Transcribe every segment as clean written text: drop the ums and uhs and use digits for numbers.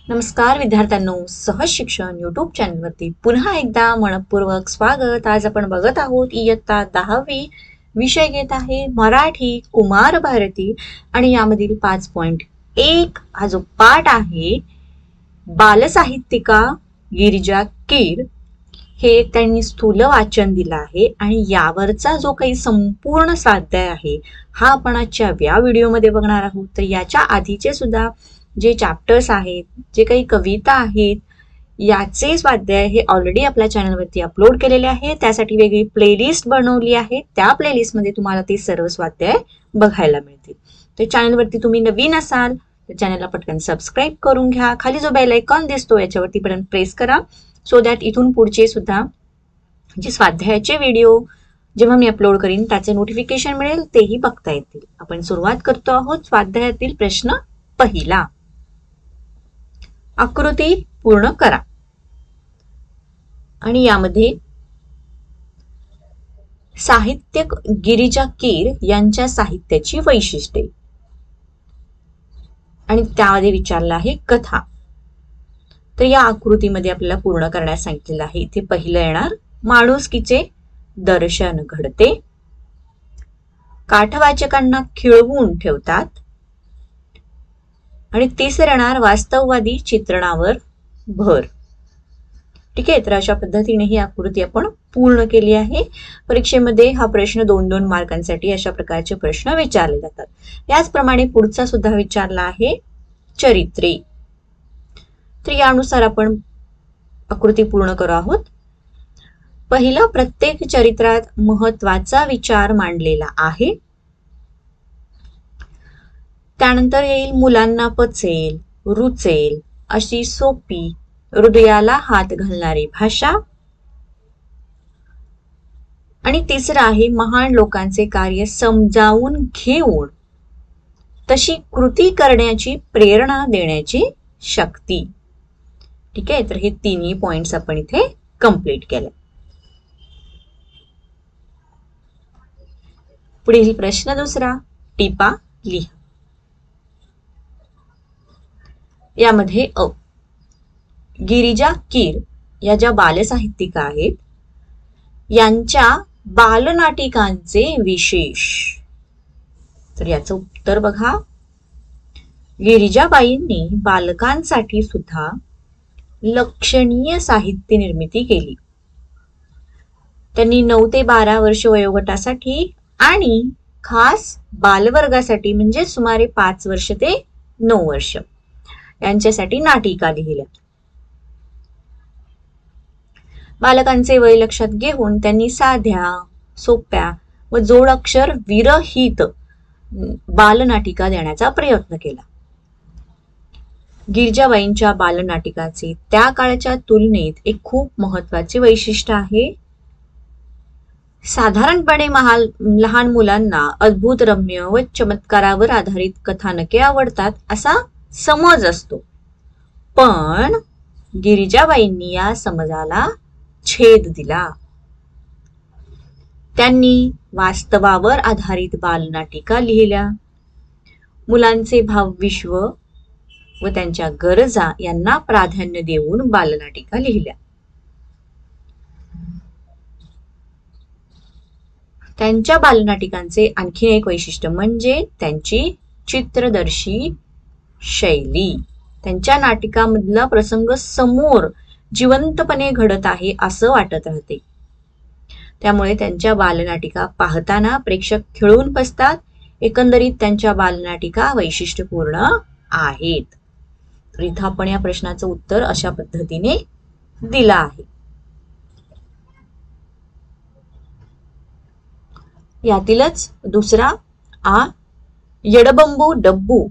नमस्कार विद्यार्थ्यांनो, सहज शिक्षण यूट्यूब चॅनलवरती पुन्हा एकदा मनपूर्वक स्वागत। आज आपण बघत आहोत इयत्ता 10वी विषय घेत आहे मराठी कुमार भारती आणि यामधील 5.1 हा जो पाठ आहे बालसाहित्यिका गिरिजा कीर हे त्यांनी स्थूल वाचन दिलं आहे आणि यावरचा जो काही संपूर्ण स्वाध्याय आहे हा आपण आजच्या या व्हिडिओमध्ये बघणार आहोत। तर याच्या आधीचे सुद्धा जे चॅप्टर्स आहेत, जे काही कविता आहेत, याचे स्वाध्याय हे ऑलरेडी आपल्या चॅनलवरती अपलोड केलेले आहे। त्यासाठी वेगळी प्लेलिस्ट बनवली आहे, त्या प्लेलिस्टमध्ये तुम्हाला ते सर्व स्वाध्याय बघायला मिळतील। तर चॅनलवरती तुम्ही नवीन असाल तर चॅनलला पटकन सबस्क्राइब करून घ्या। खाली जो बेल आयकॉन दिसतो याच्यावरती पर्यंत प्रेस करा, सो दॅट इथून पुढचे सुद्धा जे स्वाध्यायाचे व्हिडिओ जेव्हा मी अपलोड करीन त्याचे नोटिफिकेशन मिळेल, तेही बघता येतील। आपण सुरुवात करतो आहोत स्वाध्यायातील प्रश्न पहिला। आकृती पूर्ण करा आणि यामध्ये साहित्यिक गिरिजा कीर यांच्या साहित्याची वैशिष्ट्ये आणि त्यामध्ये विचारलं आहे कथा। तर या आकृतीमध्ये आपल्याला पूर्ण करण्यास सांगितलेलं आहे। इथे पहिलं येणार माणुसकीचे दर्शन घडते, काठवाचकांना खिळवून ठेवतात आणि तिसरं येणार वास्तववादी चित्रणावर भर। ठीक आहे, तर अशा पद्धतीने ही आकृती आपण पूर्ण केली आहे। परीक्षेमध्ये हा प्रश्न 2-2 मार्कांसाठी अशा प्रकारचे प्रश्न विचारले जातात। याचप्रमाणे पुढचा सुद्धा विचारला आहे चरित्रे। तर यानुसार आपण आकृती पूर्ण करू आहोत। पहिला, प्रत्येक चरित्रात महत्वाचा विचार मांडलेला आहे। त्यानंतर येईल मुलांना पचेल, रुचेल अशी सोपी, हृदयाला हात घालणारी भाषा आणि तिसरं आहे महान लोकांचे कार्य समजावून घेऊन तशी कृती करण्याची प्रेरणा देण्याची शक्ती। ठीक आहे, तर हे तिन्ही पॉइंट्स आपण इथे कंप्लीट केले। पुढील प्रश्न दुसरा, टिपा लिहा। यामध्ये गिरिजा कीर या ज्या बालसाहित्यिका आहेत यांच्या बालनाटिकांचे विशेष। तर याचं उत्तर बघा, गिरिजाबाईंनी बालकांसाठी सुद्धा लक्षणीय साहित्य निर्मिती केली। त्यांनी 9 ते 12 वर्ष वयोगटासाठी आणि खास बालवर्गासाठी म्हणजे सुमारे 5 वर्ष ते 9 वर्ष यांच्यासाठी नाटिका लिहिल्या। बालकांचे वय लक्षात घेऊन त्यांनी साध्या, सोप्या व जोडाक्षर विरहित बालनाटिका देण्याचा प्रयत्न केला। गिरिजाबाईंच्या बालनाटिकाचे त्या काळच्या तुलनेत एक खूप महत्वाचे वैशिष्ट्य आहे। साधारणपणे लहान मुलांना अद्भुत रम्य व चमत्कारावर आधारित कथानके आवडतात असा समज असतो, पण गिरिजाबाईंनी या समजाला छेद दिला। त्यांनी वास्तवावर आधारित बालनाटिका लिहिल्या। मुलांचे भावविश्व व त्यांच्या गरजा यांना प्राधान्य देऊन बालनाटिका लिहिल्या। त्यांच्या बालनाटिकांचे आणखी एक वैशिष्ट्य म्हणजे त्यांची चित्रदर्शी शैली। त्यांच्या नाटिकामधला प्रसंग समोर जिवंतपणे घडत आहे असं वाटत राहते। त्यामुळे त्यांच्या बालनाटिका पाहताना प्रेक्षक खिळून बसतात। एकंदरीत त्यांच्या बालनाटिका वैशिष्ट्यपूर्ण आहेत। तर इथं आपण या प्रश्नाचं उत्तर अशा पद्धतीने दिलं आहे। यातीलच दुसरा येडबंबू डब्बू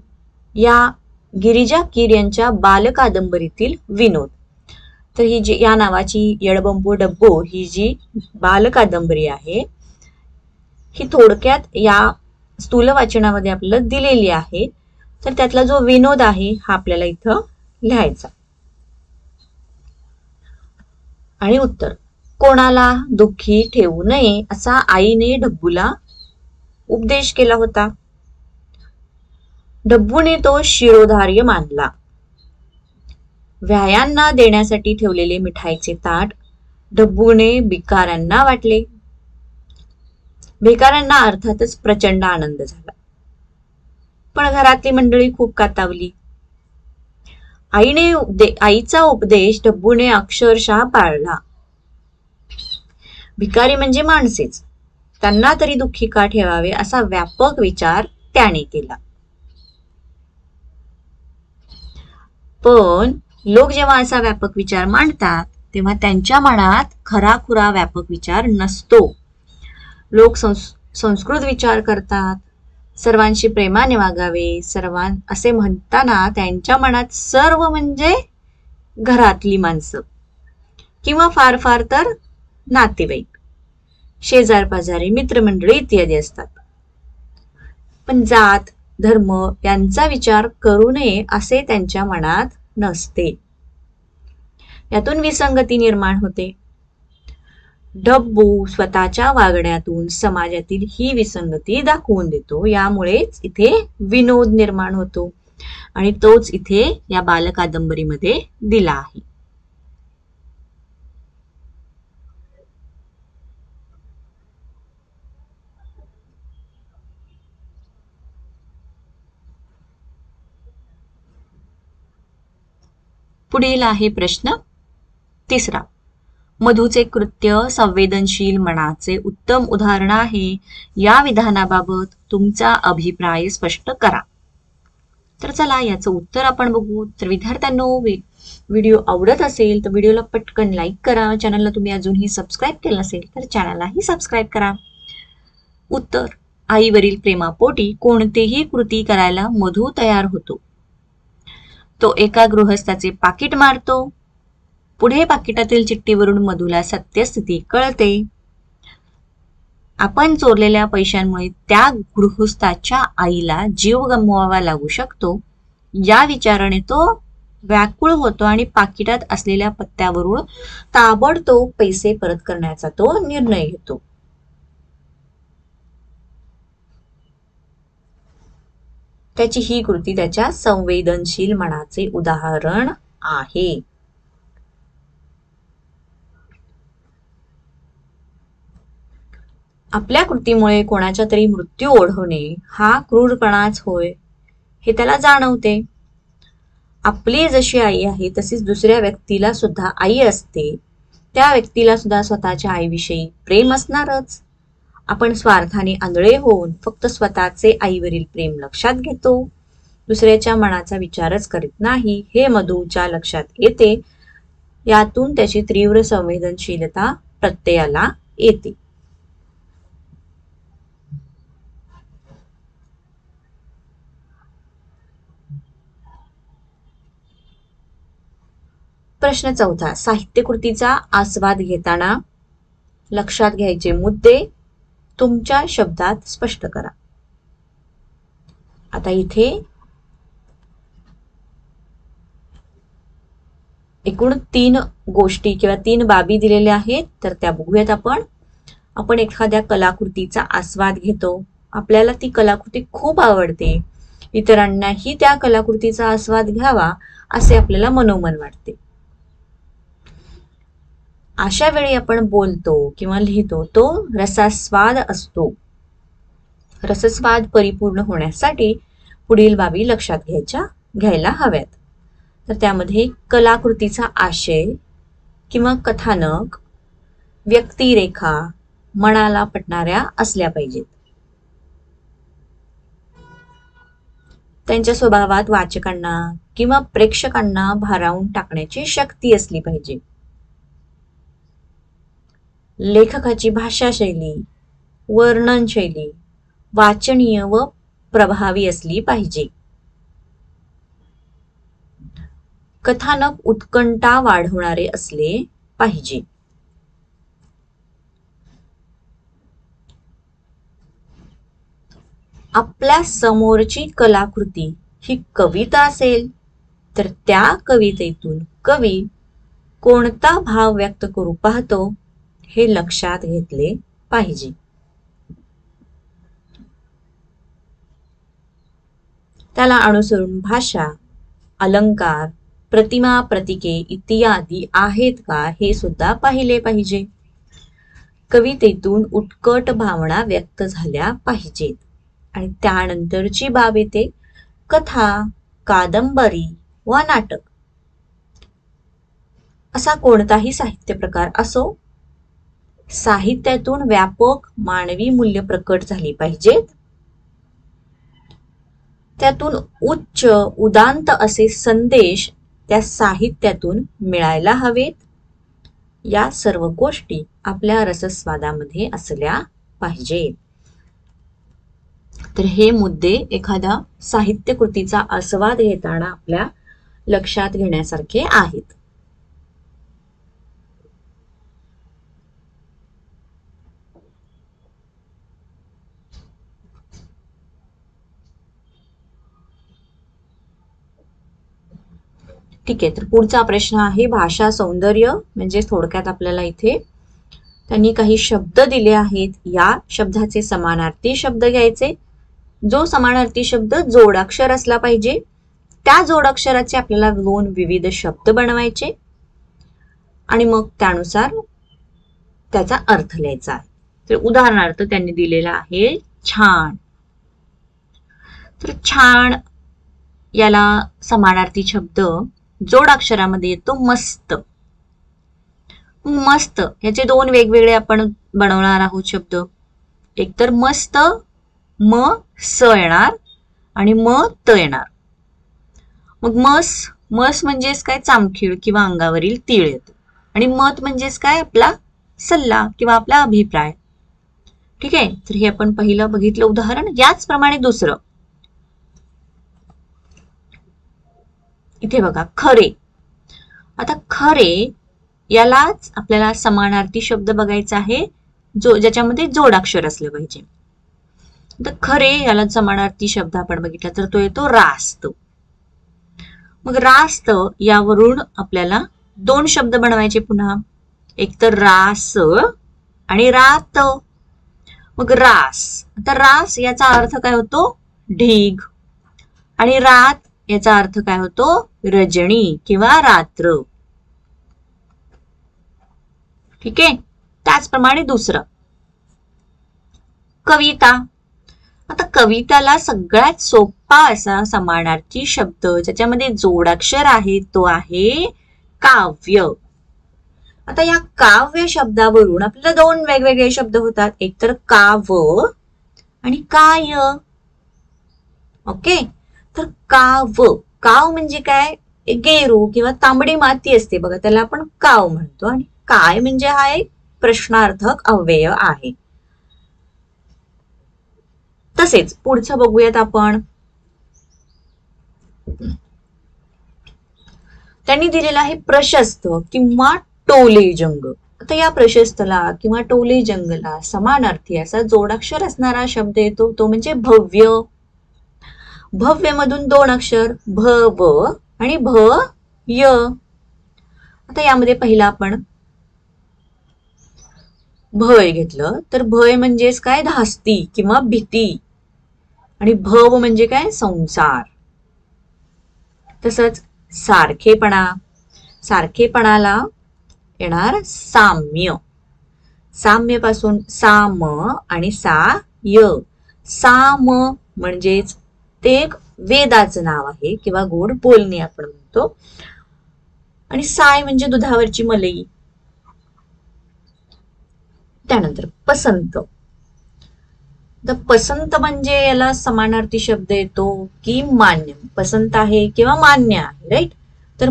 या गिरिजा कीर यांच्या बालकादंबरीतील विनोद। तर ही जी या नावाची येडबंबू डब्बू ही जी बालकादंबरी आहे ही थोडक्यात या स्थूल वाचनामध्ये आपल्याला दिलेली आहे। तर त्यातला जो विनोद आहे हा आपल्याला इथं लिहायचा। आणि उत्तर, कोणाला दुःखी ठेवू नये असा आईने डब्बूला उपदेश केला होता। डब्बूने तो शिरोधार्य मानला। व्यायांना देण्यासाठी ठेवलेले मिठाईचे ताट डब्बूने भिकाऱ्यांना वाटले. भिकाऱ्यांना अर्थातच प्रचंड आनंद झाला. पण घरातली मंडळी खूप कातावली. आईचा उपदेश डब्बूने अक्षरशः पाळला. भिकारी म्हणजे माणसेच, त्यांना तरी दुःखी का ठेवावे असा व्यापक विचार त्याने केला. पण लोक जेव्हा असा व्यापक विचार मांडतात तेव्हा त्यांच्या मनात खराखुरा व्यापक विचार नसतो. लोक संस्कृत विचार करतात, सर्वांशी प्रेमाने वागावे असे म्हणताना त्यांच्या मनात सर्व म्हणजे घरातली माणसं किंवा फार फार तर नातेवाईक, शेजार पाजारी, मित्रमंडळी इत्यादी असतात. पण जात धर्म यांचा विचार करू नये असे त्यांच्या मनात नसते. यातून विसंगती निर्माण होते. डब्बू स्वतःच्या वागण्यातून समाजातील ही विसंगती दाखवून देतो. यामुळेच इथे विनोद निर्माण होतो आणि तोच इथे या बालकादंबरीमध्ये दिला आहे. पुढील आहे प्रश्न 3. मधूचे कृत्य संवेदनशील मनाचे उत्तम उदाहरण आहे. या विधानाबाबत तुमचा अभिप्राय स्पष्ट करा. तर चला याचं उत्तर आपण बघू. तर विद्यार्थ्यांनो, व्हिडिओ आवडत असेल तर व्हिडिओला पटकन लाईक करा. चॅनलला तुम्ही अजूनही सबस्क्राईब केलं नसेल तर चॅनललाही सबस्क्राईब करा. उत्तर: आईवरील प्रेमापोटी कोणतीही कृती करायला मधू तयार होतो. तो एका गृहस्थाचे पाकिट मारतो. पुढे पाकिटातील चिठ्ठीवरून मधूला सत्यस्थिती कळते. आपण चोरलेल्या पैशांमुळे त्या गृहस्थाच्या आईला जीव गमवावा लागू शकतो. या विचाराने तो व्याकुळ होतो आणि पाकिटात असलेल्या पत्त्यावरून ताबडतोब पैसे परत करण्याचा तो निर्णय घेतो. त्याची ही कृती त्याच्या संवेदनशील मनाचे उदाहरण आहे. आपल्या कृतीमुळे कोणाचा तरी मृत्यू ओढवणे हा क्रूरपणाच होय हे त्याला जाणवते. आपली जशी आई आहे तशीच दुसऱ्या व्यक्तीला सुद्धा आई असते. त्या व्यक्तीला सुद्धा स्वतःच्या आईविषयी प्रेम असणारच. आपण स्वार्थाने आंधळे होऊन फक्त स्वतःचे आईवरील प्रेम लक्षात घेतो, दुसऱ्याच्या मनाचा विचारच करीत नाही हे मधूच्या लक्षात येते. यातून त्याची तीव्र संवेदनशीलता प्रत्ययाला येते. प्रश्न 4. साहित्यकृतीचा आस्वाद घेताना लक्षात घ्यायचे मुद्दे तुमच्या शब्दात स्पष्ट करा. आता इथे एकूण 3 गोष्टी किंवा 3 बाबी दिलेल्या आहेत, तर त्या बघूयात आपण. आपण एखाद्या कलाकृतीचा आस्वाद घेतो. आपल्याला ती कलाकृती खूप आवडते. इतरांनाही त्या कलाकृतीचा आस्वाद घ्यावा असे आपल्याला मनोमन वाटते. अशा वेळी आपण बोलतो किंवा लिहितो तो रसास्वाद असतो. रसस्वाद परिपूर्ण होण्यासाठी पुढील बाबी लक्षात घ्यायला हव्यात. तर त्यामध्ये कलाकृतीचा आशय किंवा कथानक, व्यक्तिरेखा मनाला पटणाऱ्या असल्या पाहिजेत. त्यांच्या स्वभावात वाचकांना किंवा प्रेक्षकांना भारावून टाकण्याची शक्ती असली पाहिजे. लेखकाची भाषाशैली, वर्णनशैली वाचनीय व प्रभावी असली पाहिजे. कथानक उत्कंठा वाढवणारे असले पाहिजे. आपल्या समोरची कलाकृती ही कविता असेल तर त्या कवितेतून कवी कोणता भाव व्यक्त करू पाहतो हे लक्षात घेतले पाहिजे. त्याला अनुसरून भाषा, अलंकार, प्रतिमा, प्रतीके इत्यादी आहेत का हे सुद्धा पाहिले पाहिजे. कवितेतून उत्कट भावना व्यक्त झाल्या पाहिजेत. आणि त्यानंतरची बाब येते कथा, कादंबरी वा नाटक असा कोणताही साहित्य प्रकार असो, साहित्यातून व्यापक मानवी मूल्य प्रकट झाली पाहिजेत. त्यातून उच्च उदांत असे संदेश त्या साहित्यातून मिळायला हवेत. या सर्व गोष्टी आपल्या रसस्वादामध्ये असल्या पाहिजेत. तर हे मुद्दे एखाद्या साहित्य कृतीचा आस्वाद घेताना आपल्या लक्षात घेण्यासारखे आहेत. ठीक आहे, तर पुढचा प्रश्न आहे भाषा सौंदर्य. म्हणजे थोडक्यात आपल्याला इथे त्यांनी काही शब्द दिले आहेत. या शब्दाचे समानार्थी शब्द घ्यायचे. जो समानार्थी शब्द जोडाक्षर असला पाहिजे, त्या जोडाक्षराचे आपल्याला 2 विविध शब्द बनवायचे आणि मग त्यानुसार त्याचा अर्थ लिहायचा आहे. तर उदाहरणार्थ त्यांनी दिलेला आहे छान. तर छान याला समानार्थी शब्द जोडाक्षरामध्ये येतो मस्त. मस्त याचे 2 वेगवेगळे आपण बनवणार आहोत शब्द. एक तर मस्त म स येणार आणि म त येणार. मग मस म्हणजेच काय चामखीळ किंवा अंगावरील तीळ येतो. आणि मत म्हणजेच काय आपला सल्ला किंवा आपला अभिप्राय. ठीक आहे, तर हे आपण पहिलं बघितलं उदाहरण. याचप्रमाणे दुसरं इथे बघा खरे. आता खरे यालाच आपल्याला समानार्थी शब्द बघायचा आहे ज्याच्यामध्ये जोडाक्षर असलं पाहिजे. तर खरे याला समानार्थी शब्द आपण बघितला तर तो येतो रास्त. मग रास्त यावरून आपल्याला 2 शब्द बनवायचे पुन्हा. एक तर रास आणि रात. मग रास, आता रास याचा अर्थ काय होतो ढीग आणि रात याचा अर्थ काय होतो रजनी किंवा रात्र. ठीक आहे, त्याचप्रमाणे दुसरं कविता. आता कविताला सगळ्यात सोपा असा समानार्थी शब्द ज्याच्यामध्ये जोडाक्षर आहे तो आहे काव्य. आता या काव्य शब्दावरून आपल्याला 2 वेगवेगळे शब्द होतात. एक तर काव आणि काय. ओके, तर काव म्हणजे काय गेरू किंवा तांबडी माती असते बघा, त्याला आपण काव म्हणतो. आणि काय म्हणजे हा एक प्रश्नार्थक अव्यय आहे. तसेच पुढचं बघूयात आपण. त्यांनी दिलेला आहे प्रशस्त किंवा टोलेजंग. आता या प्रशस्तला किंवा टोलेजंगला समानार्थी असा जोडाक्षर असणारा शब्द येतो तो म्हणजे भव्य. भव्य मधून 2 अक्षर भ व आणि भ य. आता यामध्ये पहिला आपण भय घेतलं तर भय म्हणजेच काय धास्ती किंवा भीती. आणि भव म्हणजे काय संसार. तसंच सारखेपणा. सारखेपणाला येणार साम्य. साम्य पासून साम आणि सा य. साम म्हणजेच ते एक वेदाचं नाव आहे किंवा गोड बोलणे आपण म्हणतो. आणि साय म्हणजे दुधावरची मलई. त्यानंतर पसंत. तर पसंत म्हणजे याला समानार्थी शब्द येतो की मान्य. पसंत आहे किंवा मान्य आहे, राईट. तर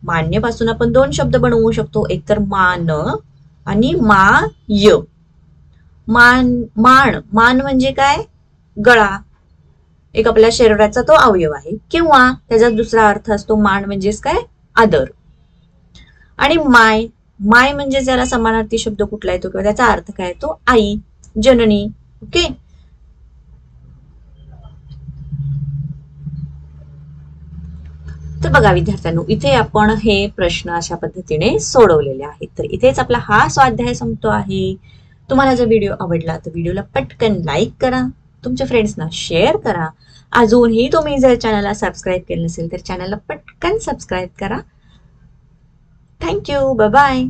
मान्य पासून आपण 2 शब्द बनवू शकतो. एक तर मान आणि माय. मान म्हणजे काय गळा, एक आपल्या शरीराचा तो अवयव आहे. किंवा त्याचा दुसरा अर्थ असतो मान म्हणजेच काय आदर. आणि माय म्हणजे ज्याला समानार्थी शब्द कुठला येतो किंवा त्याचा अर्थ काय येतो आई, जननी. ओके, तर बघा विद्यार्थ्यांनो, इथे आपण हे प्रश्न अशा पद्धतीने सोडवलेले आहेत. तर इथेच आपला हा स्वाध्याय संपतो आहे. तुम्हाला जर व्हिडिओ आवडला तर व्हिडिओला पटकन लाईक करा, तुमच्या फ्रेंड्सना शेअर करा अजूनही तुम्ही जर चॅनलला सबस्क्राईब केलं नसेल तर चॅनलला पटकन सबस्क्राईब करा. थँक्यू. Bye bye.